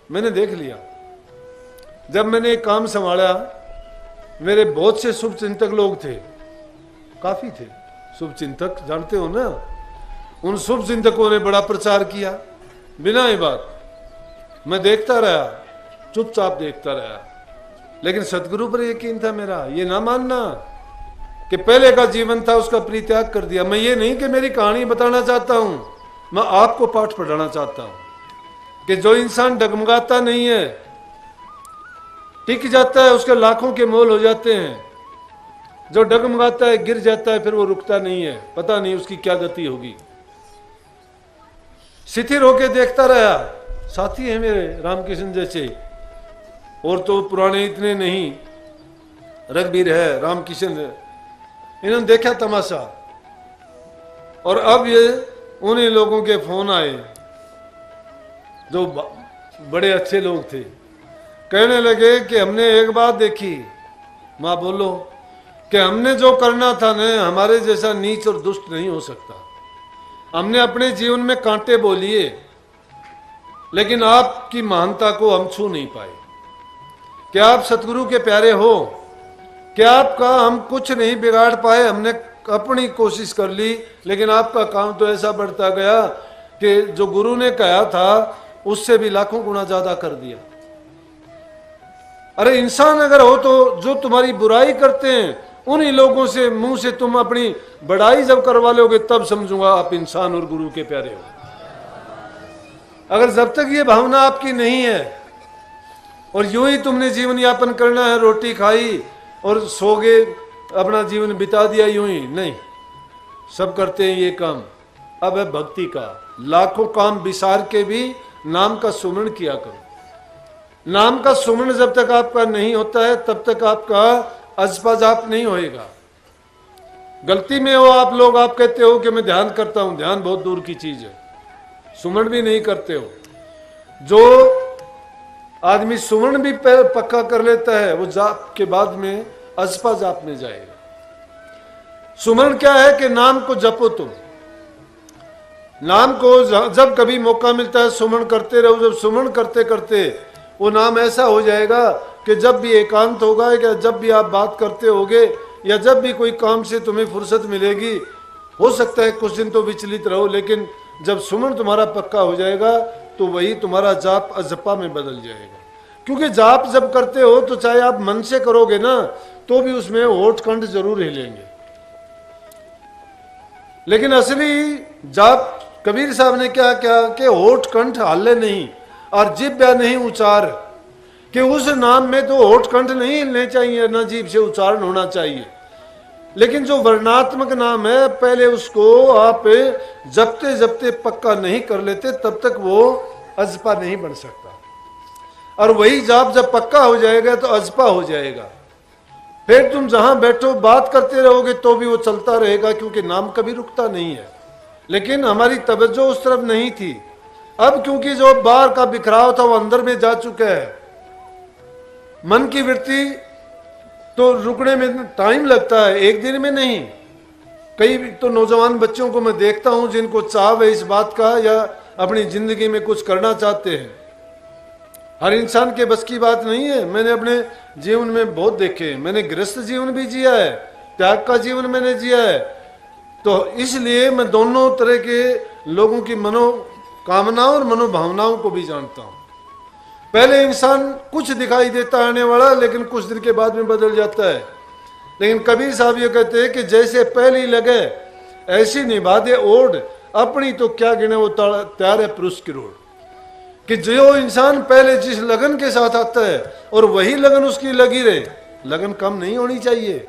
मैंने देख लिया। जब मैंने एक काम संभाला, मेरे बहुत से शुभ चिंतक लोग थे, काफी थे शुभ चिंतक, जानते हो ना। उन शुभ चिंतकों ने बड़ा प्रचार किया, बिना ये बात मैं देखता रहा, चुपचाप देखता रहा। लेकिन सदगुरु पर यकीन था मेरा। ये ना मानना कि पहले का जीवन था उसका परित्याग कर दिया। मैं ये नहीं कि मेरी कहानी बताना चाहता हूं, मैं आपको पाठ पढ़ाना चाहता हूं कि जो इंसान डगमगाता नहीं है, टिक जाता है, उसके लाखों के मोल हो जाते हैं। जो डगमगाता है, गिर जाता है, फिर वो रुकता नहीं है, पता नहीं उसकी क्या गति होगी। शिथिर होके देखता रहा। साथी है मेरे रामकृष्ण जैसे, और तो पुराने इतने नहीं, रघुवीर है, रामकिशन है, इन्होंने देखा तमाशा। और अब ये उन्हीं लोगों के फोन आए जो बड़े अच्छे लोग थे, कहने लगे कि हमने एक बात देखी, माँ बोलो, कि हमने जो करना था ना, हमारे जैसा नीच और दुष्ट नहीं हो सकता। हमने अपने जीवन में कांटे बो लिए, लेकिन आपकी महानता को हम छू नहीं पाए। क्या आप सतगुरु के प्यारे हो? क्या आपका हम कुछ नहीं बिगाड़ पाए? हमने अपनी कोशिश कर ली, लेकिन आपका काम तो ऐसा बढ़ता गया कि जो गुरु ने कहा था उससे भी लाखों गुना ज्यादा कर दिया। अरे इंसान अगर हो तो जो तुम्हारी बुराई करते हैं उन्हीं लोगों से मुंह से तुम अपनी बड़ाई जब करवा लोगे, तब समझूंगा आप इंसान और गुरु के प्यारे हो। अगर जब तक ये भावना आपकी नहीं है और यूं ही तुमने जीवन यापन करना है, रोटी खाई और सो गए, अपना जीवन बिता दिया यूं ही, नहीं। सब करते हैं ये काम। अब है भक्ति का। लाखों काम विसार के भी नाम का सुमरण किया करो। नाम का सुमरण जब तक आपका नहीं होता है, तब तक आपका अजपा जाप नहीं होएगा। गलती में हो आप लोग, आप कहते हो कि मैं ध्यान करता हूं, ध्यान बहुत दूर की चीज है। सुमरण भी नहीं करते हो। जो आदमी सुमरण भी पक्का कर लेता है, वो जाप के बाद में अजपा जाप में जाएगा। सुमरण क्या है कि नाम को जपो तुम। नाम को जब कभी मौका मिलता है सुमरण करते रहो। जब सुमरण करते करते वो नाम ऐसा हो जाएगा कि जब भी एकांत होगा, या जब भी आप बात करते होगे, या जब भी कोई काम से तुम्हें फुर्सत मिलेगी, हो सकता है कुछ दिन तो विचलित रहो, लेकिन जब सुमरण तुम्हारा पक्का हो जाएगा तो वही तुम्हारा जाप अजपा में बदल जाएगा। क्योंकि जाप जब करते हो तो चाहे आप मन से करोगे ना, तो भी उसमें होठ कंठ जरूर हिलेंगे। लेकिन असली जाप कबीर साहब ने क्या क्या कि होठ कंठ हिले नहीं और जिब्या नहीं उच्चार, कि उस नाम में तो होठ कंठ नहीं हिलने चाहिए, ना जीभ से उच्चारण होना चाहिए। लेकिन जो वर्णात्मक नाम है, पहले उसको आप जपते जपते पक्का नहीं कर लेते, तब तक वो अजपा नहीं बन सकता। और वही जाप जब पक्का हो जाएगा तो अजपा हो जाएगा। फिर तुम जहां बैठो बात करते रहोगे तो भी वो चलता रहेगा, क्योंकि नाम कभी रुकता नहीं है। लेकिन हमारी तवज्जो उस तरफ नहीं थी। अब क्योंकि जो बाहर का बिखराव था वो अंदर में जा चुका है। मन की वृत्ति तो रुकने में टाइम लगता है, एक दिन में नहीं। कई तो नौजवान बच्चों को मैं देखता हूं जिनको चाव है इस बात का, या अपनी जिंदगी में कुछ करना चाहते हैं। हर इंसान के बस की बात नहीं है। मैंने अपने जीवन में बहुत देखे। मैंने गृहस्थ जीवन भी जिया है, त्याग का जीवन मैंने जिया है। तो इसलिए मैं दोनों तरह के लोगों की मनोकामनाओं और मनोभावनाओं को भी जानता हूं। पहले इंसान कुछ दिखाई देता आने वाला, लेकिन कुछ दिन के बाद में बदल जाता है। लेकिन कबीर साहब ये कहते हैं कि जैसे पहली लगे ऐसी निभा दे ओढ़, अपनी तो क्या गिने वो तैयार है पुरुष की रोड। कि जो इंसान पहले जिस लगन के साथ आता है और वही लगन उसकी लगी रहे, लगन कम नहीं होनी चाहिए।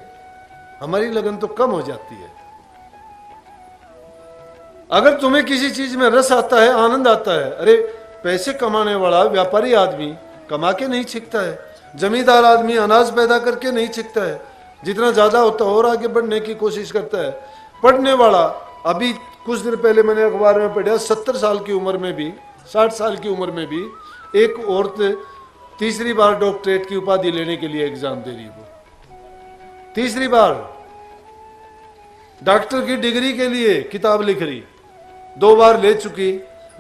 हमारी लगन तो कम हो जाती है। अगर तुम्हें किसी चीज में रस आता है, आनंद आता है, अरे पैसे कमाने वाला व्यापारी आदमी कमा के नहीं छिकता है, जमींदार आदमी अनाज पैदा करके नहीं छिकता है, जितना ज्यादा होता है और आगे बढ़ने की कोशिश करता है। पढ़ने वाला, अभी कुछ दिन पहले मैंने अखबार में पढ़ा, 70 साल की उम्र में भी, 60 साल की उम्र में भी एक औरत तीसरी बार डॉक्टरेट की उपाधि लेने के लिए एग्जाम दे रही। वो तीसरी बार डॉक्टर की डिग्री के लिए किताब लिख रही, 2 बार ले चुकी,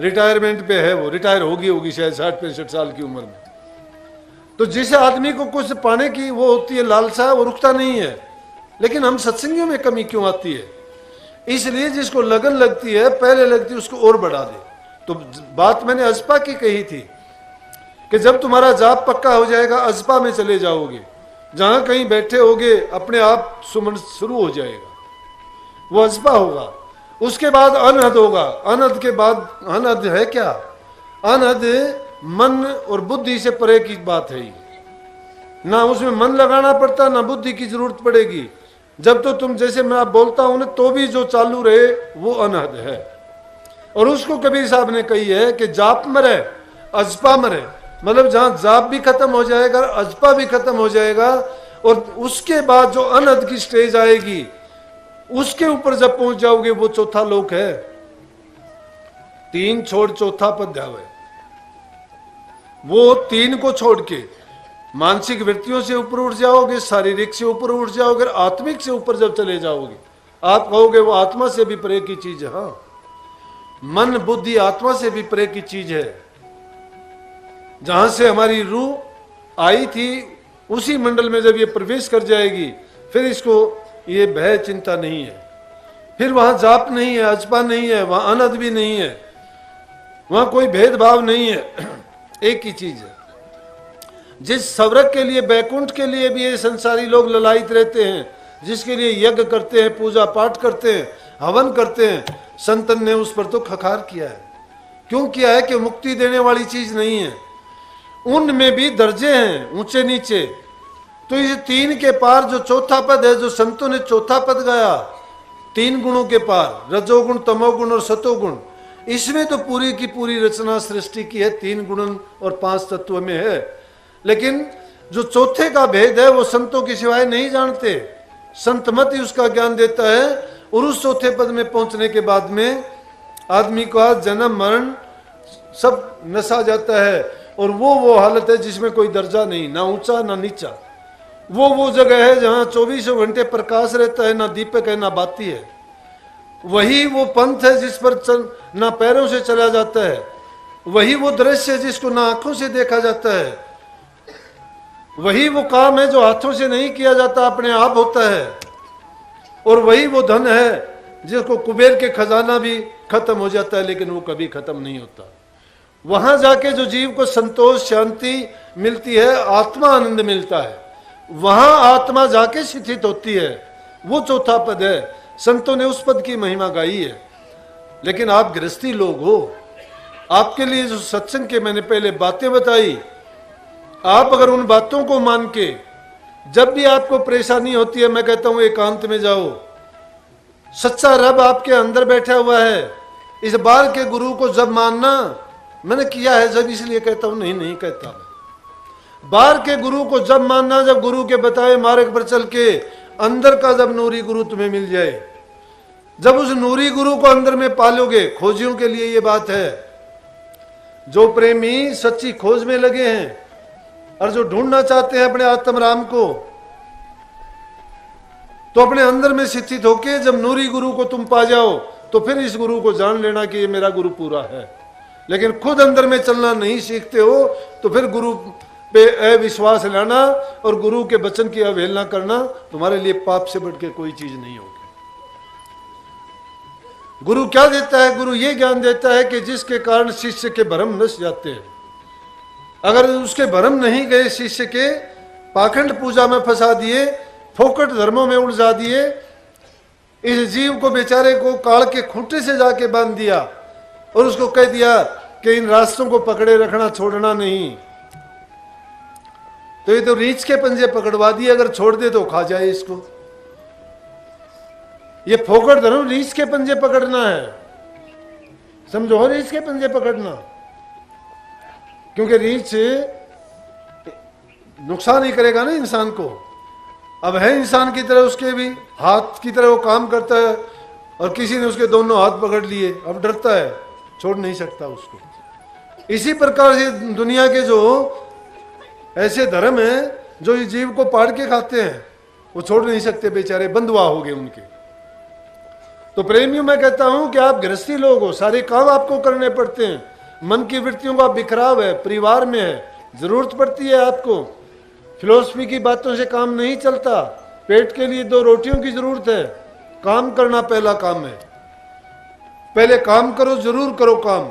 रिटायरमेंट पे है, वो रिटायर होगी शायद 60-65 साल की उम्र में। तो जिस आदमी को कुछ पाने की वो होती है लालसा, वो रुकता नहीं है। लेकिन हम सत्संगियों में कमी क्यों आती है? इसलिए जिसको लगन लगती है, पहले लगती है, उसको और बढ़ा दे। तो बात मैंने अजपा की कही थी कि जब तुम्हारा जाप पक्का हो जाएगा, अजपा में चले जाओगे, जहां कहीं बैठे होगे अपने आप सुमन शुरू हो जाएगा, वो अजपा होगा। उसके बाद अनहद होगा। अनहद के बाद, अनहद है क्या? अनहद मन और बुद्धि से परे की बात है। ना उसमें मन लगाना पड़ता, ना बुद्धि की जरूरत पड़ेगी। जब तो तुम, जैसे मैं आप बोलता हूं ना, तो भी जो चालू रहे वो अनहद है। और उसको कबीर साहब ने कही है कि जाप मरे अजपा मरे, मतलब जहां जाप भी खत्म हो जाएगा, अजपा भी खत्म हो जाएगा, और उसके बाद जो अनहद की स्टेज आएगी, उसके ऊपर जब पहुंच जाओगे, वो चौथा लोक है। 3 छोड़ चौथा पद है। वो 3 को छोड़ के मानसिक वृत्तियों से ऊपर उठ जाओगे, शारीरिक से ऊपर उठ जाओगे, आत्मिक से ऊपर जब चले जाओगे, आप कहोगे वो आत्मा से भी परे की चीज है। हाँ, मन बुद्धि आत्मा से भी परे की चीज है। जहां से हमारी रूह आई थी, उसी मंडल में जब ये प्रवेश कर जाएगी, फिर इसको ये भय चिंता नहीं है। फिर वहां जाप नहीं है, अजपा नहीं है, वहां अनहद भी नहीं है, वहां कोई भेदभाव नहीं है। एक ही चीज है। जिस सवरक के लिए, बैकुंठ के लिए भी ये संसारी लोग ललायित रहते हैं, जिसके लिए यज्ञ करते हैं, पूजा पाठ करते हैं, हवन करते हैं, संतन ने उस पर तो खखार किया है। क्यों किया है? कि मुक्ति देने वाली चीज नहीं है। उनमें भी दर्जे हैं, ऊंचे नीचे। तो इस 3 के पार जो चौथा पद है, जो संतों ने चौथा पद गाया, 3 गुणों के पार, रजोगुण, तमोगुण और सतोगुण, इसमें तो पूरी की पूरी रचना सृष्टि की है, 3 गुण और 5 तत्व में है। लेकिन जो चौथे का भेद है, वो संतों के सिवाय नहीं जानते। संत मत ही उसका ज्ञान देता है। और उस चौथे पद में पहुंचने के बाद में आदमी का जन्म मरण सब नसा जाता है। और वो हालत है जिसमें कोई दर्जा नहीं, ना ऊंचा ना नीचा। वो जगह है जहां 24 घंटे प्रकाश रहता है, ना दीपक है ना बाती है। वही वो पंथ है जिस पर ना पैरों से चला जाता है। वही वो दृश्य है जिसको ना आंखों से देखा जाता है। वही वो काम है जो हाथों से नहीं किया जाता, अपने आप होता है। और वही वो धन है जिसको कुबेर के खजाना भी खत्म हो जाता है, लेकिन वो कभी खत्म नहीं होता। वहां जाके जो जीव को संतोष, शांति मिलती है, आत्मा आनंद मिलता है, वहां आत्मा जाके स्थित होती है। वो चौथा पद है। संतों ने उस पद की महिमा गाई है। लेकिन आप गृहस्थी लोग हो, आपके लिए जो सत्संग के मैंने पहले बातें बताई, आप अगर उन बातों को मान के, जब भी आपको परेशानी होती है, मैं कहता हूं एकांत में जाओ। सच्चा रब आपके अंदर बैठा हुआ है। इस बार के गुरु को जब मानना, मैंने किया है जब, इसलिए कहता हूं, नहीं कहता मैं। बाहर के गुरु को जब मानना, जब गुरु के बताए मार्ग पर चल के अंदर का जब नूरी गुरु तुम्हें मिल जाए, जब उस नूरी गुरु को अंदर में पालोगे। खोजियों के लिए ये बात है। जो प्रेमी सच्ची खोज में लगे हैं और जो ढूंढना चाहते हैं अपने आत्म राम को, तो अपने अंदर में स्थित होके जब नूरी गुरु को तुम पा जाओ, तो फिर इस गुरु को जान लेना कि ये मेरा गुरु पूरा है। लेकिन खुद अंदर में चलना नहीं सीखते हो, तो फिर गुरु पे अविश्वास लाना और गुरु के वचन की अवहेलना करना तुम्हारे लिए पाप से बढ़ के कोई चीज नहीं होगी। गुरु क्या देता है? गुरु ये ज्ञान देता है कि जिसके कारण शिष्य के भ्रम नस जाते हैं। अगर उसके भ्रम नहीं गए, शिष्य के पाखंड पूजा में फंसा दिए, फोकट धर्मों में उलझा दिए, इस जीव को बेचारे को काल के खूंटे से जाके बांध दिया और उसको कह दिया कि इन रास्तों को पकड़े रखना, छोड़ना नहीं, तो ये तो रीछ के पंजे पकड़वा दिए, अगर छोड़ दे तो खा जाए इसको। ये फोकट धर्म रीछ के पंजे पकड़ना है, समझो, रीछ के पंजे पकड़ना। क्योंकि रीछ नुकसान ही करेगा ना इंसान को। अब है इंसान की तरह, उसके भी हाथ की तरह वो काम करता है, और किसी ने उसके दोनों हाथ पकड़ लिए, अब डरता है, छोड़ नहीं सकता उसको। इसी प्रकार से दुनिया के जो ऐसे धर्म हैं जो इस जीव को पाड़ के खाते हैं, वो छोड़ नहीं सकते, बेचारे बंधुआ हो गए उनके। तो प्रेमियों मैं कहता हूं कि आप गृहस्थी लोग हो, सारे काम आपको करने पड़ते हैं, मन की वृत्तियों का बिखराव है, परिवार में है, जरूरत पड़ती है आपको। फिलोसफी की बातों से काम नहीं चलता, पेट के लिए 2 रोटियों की जरूरत है, काम करना पहला काम है। पहले काम करो, जरूर करो काम।